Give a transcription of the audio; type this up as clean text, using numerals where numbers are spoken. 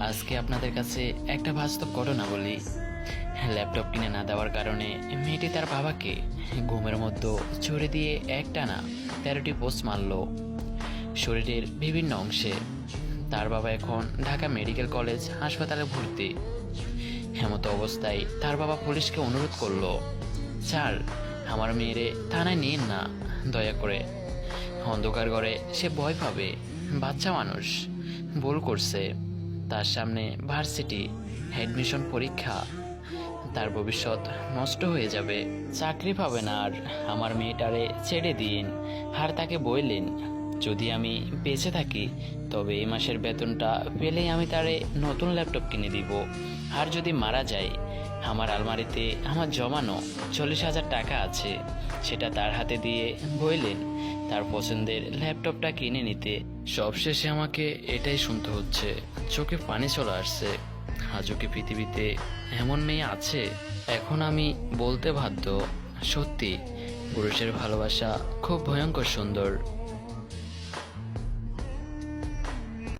আজকে আপনাদের কাছে একটা বাস্তব ঘটনা বলি। ল্যাপটপ কিনে না দেওয়ার কারণে মেয়েটি তার বাবাকে ঘুমের মধ্যে ছুরি দিয়ে একটানা 13টি পোস্ট মারল শরীরের বিভিন্ন অংশে। তার বাবা এখন ঢাকা মেডিকেল কলেজ হাসপাতালে ভর্তি। এমতো অবস্থায় তার বাবা পুলিশকে অনুরোধ করলো, স্যার, আমার মেয়েরে থানায় নিন না, দয়া করে। অন্ধকার ঘরে সে ভয় পাবে, বাচ্চা মানুষ, ভুল করছে। তার সামনে ভার্সিটি অ্যাডমিশন পরীক্ষা, তার ভবিষ্যৎ নষ্ট হয়ে যাবে, চাকরি পাবে না। আর আমার মেয়েটারে ছেড়ে দিন। আর তাকে বললেন, যদি আমি বেঁচে থাকি তবে এই মাসের বেতনটা পেলেই আমি তারে নতুন ল্যাপটপ কিনে দিব। আর যদি মারা যায়, আমার আলমারিতে আমার জমানো 40,000 টাকা আছে, সেটা তার হাতে দিয়ে বললেন তার পছন্দের ল্যাপটপটা কিনে নিতে। সবশেষে আমাকে এটাই শুনতে হচ্ছে, চোখে পানি চলে আসছে। আজও কি পৃথিবীতে এমন মেয়ে আছে? এখন আমি বলতে বাধ্য, সত্যি পুরুষের ভালোবাসা খুব ভয়ঙ্কর সুন্দর।